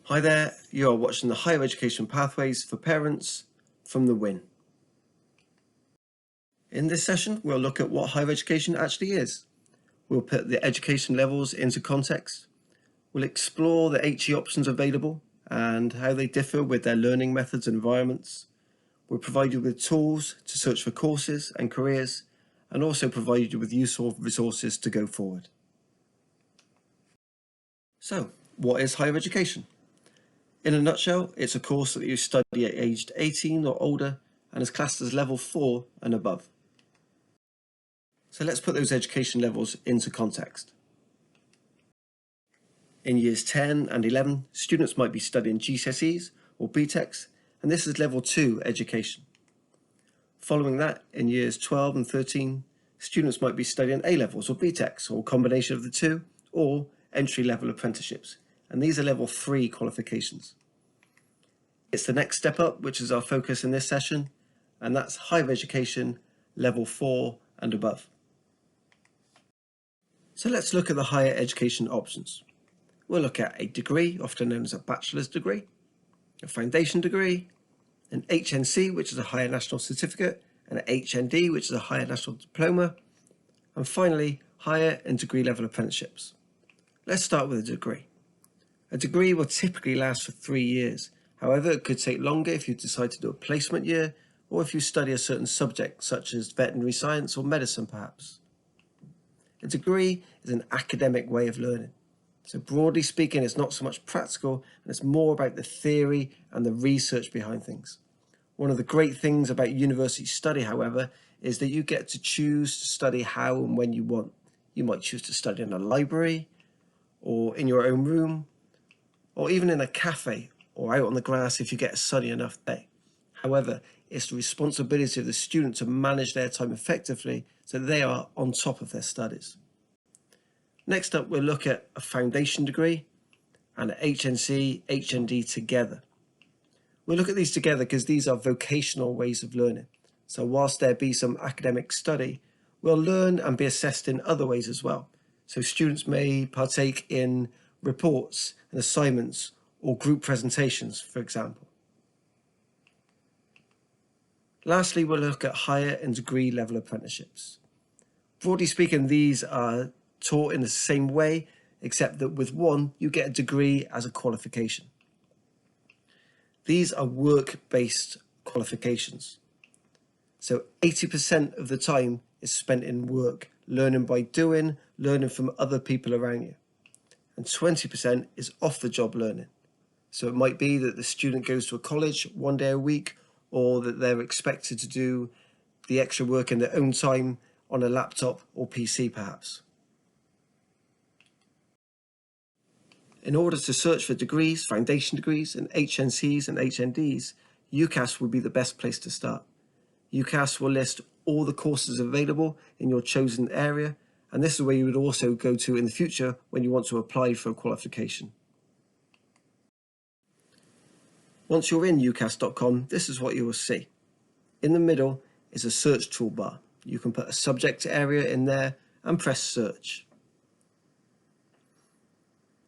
Hi there, you are watching the Higher Education Pathways for Parents from the WIN. In this session, we'll look at what higher education actually is. We'll put the education levels into context. We'll explore the HE options available and how they differ with their learning methods and environments. We'll provide you with tools to search for courses and careers, and also provide you with useful resources to go forward. So, what is higher education? In a nutshell, it's a course that you study at aged 18 or older and is classed as level 4 and above. So let's put those education levels into context. In years 10 and 11, students might be studying GCSEs or BTECs, and this is level 2 education. Following that, in years 12 and 13, students might be studying A-levels or BTECs, or a combination of the two, or entry-level apprenticeships, and these are level 3 qualifications. It's the next step up, which is our focus in this session, and that's higher education, level 4 and above. So let's look at the higher education options. We'll look at a degree, often known as a bachelor's degree, a foundation degree, an HNC, which is a higher national certificate, and an HND, which is a higher national diploma, and finally, higher and degree level apprenticeships. Let's start with a degree. A degree will typically last for 3 years. However, it could take longer if you decide to do a placement year, or if you study a certain subject, such as veterinary science or medicine perhaps. A degree is an academic way of learning. So broadly speaking, it's not so much practical, and it's more about the theory and the research behind things. One of the great things about university study, however, is that you get to choose to study how and when you want. You might choose to study in a library, or in your own room, or even in a cafe, or out on the grass if you get a sunny enough day. However, it's the responsibility of the student to manage their time effectively so they are on top of their studies. Next up, we'll look at a foundation degree and an HNC, HND together. We'll look at these together because these are vocational ways of learning. So whilst there be some academic study, we'll learn and be assessed in other ways as well. So students may partake in reports and assignments or group presentations, for example. Lastly, we'll look at higher and degree level apprenticeships. Broadly speaking, these are taught in the same way, except that with one, you get a degree as a qualification. These are work-based qualifications. So 80% of the time is spent in work, learning by doing, learning from other people around you. And 20% is off-the-job learning. So it might be that the student goes to a college 1 day a week, or that they're expected to do the extra work in their own time on a laptop or PC perhaps. In order to search for degrees, foundation degrees, and HNCs and HNDs, UCAS would be the best place to start. UCAS will list all the courses available in your chosen area, and this is where you would also go to in the future when you want to apply for a qualification. Once you're in ucas.com, this is what you will see. In the middle is a search toolbar. You can put a subject area in there and press search.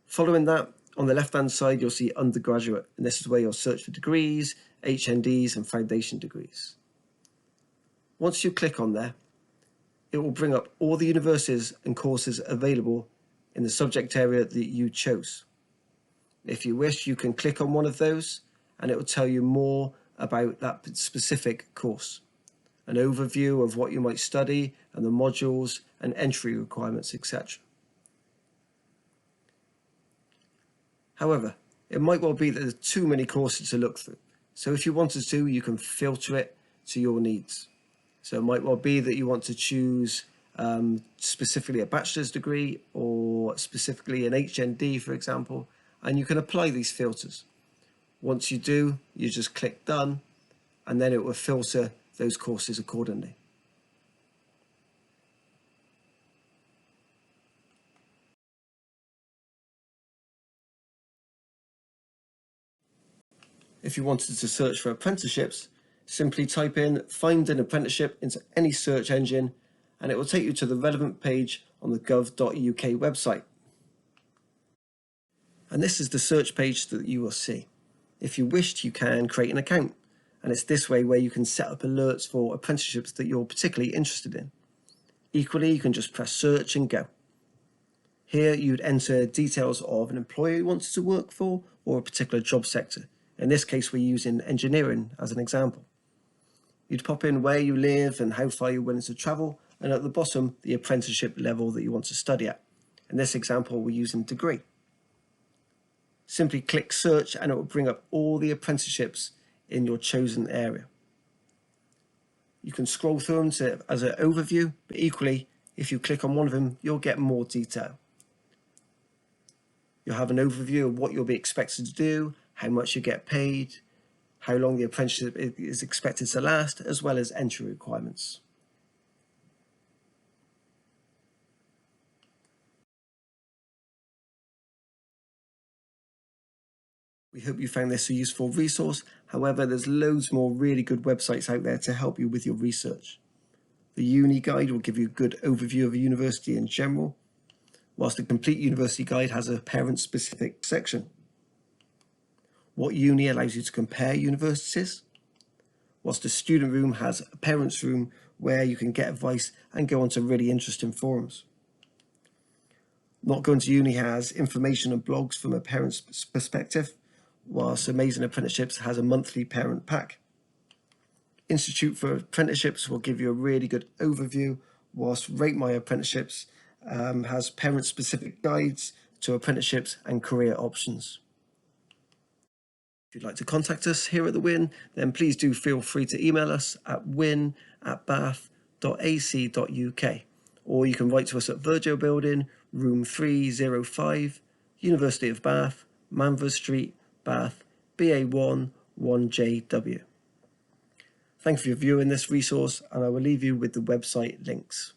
Following that, on the left-hand side, you'll see undergraduate, and this is where you'll search for degrees, HNDs, and foundation degrees. Once you click on there, it will bring up all the universities and courses available in the subject area that you chose. If you wish, you can click on one of those, and it will tell you more about that specific course, an overview of what you might study and the modules and entry requirements, etc. However, it might well be that there's too many courses to look through. So if you wanted to, you can filter it to your needs. So it might well be that you want to choose specifically a bachelor's degree or specifically an HND, for example, and you can apply these filters. Once you do, you just click done, and then it will filter those courses accordingly. If you wanted to search for apprenticeships, simply type in "find an apprenticeship" into any search engine, and it will take you to the relevant page on the gov.uk website. And this is the search page that you will see. If you wished, you can create an account, and it's this way where you can set up alerts for apprenticeships that you're particularly interested in. Equally, you can just press search and go. Here you'd enter details of an employer you wanted to work for or a particular job sector. In this case, we're using engineering as an example. You'd pop in where you live and how far you're willing to travel, and at the bottom, the apprenticeship level that you want to study at. In this example, we're using degree. Simply click search and it will bring up all the apprenticeships in your chosen area. You can scroll through them as an overview, but equally, if you click on one of them, you'll get more detail. You'll have an overview of what you'll be expected to do, how much you get paid, how long the apprenticeship is expected to last, as well as entry requirements. We hope you found this a useful resource. However, there's loads more really good websites out there to help you with your research. The Uni Guide will give you a good overview of a university in general, whilst the Complete University Guide has a parent-specific section. What Uni allows you to compare universities, whilst the Student Room has a Parents Room where you can get advice and go onto really interesting forums. Not Going to Uni has information and blogs from a parent's perspective, whilst Amazing Apprenticeships has a monthly parent pack. Institute for Apprenticeships will give you a really good overview, whilst Rate My Apprenticeships has parent-specific guides to apprenticeships and career options. If you'd like to contact us here at the Win, then please do feel free to email us at win@bath.ac.uk, or you can write to us at Virgil Building, room 305, University of Bath, Manvers Street, Bath, BA1 1JW. Thank you for viewing this resource, and I will leave you with the website links.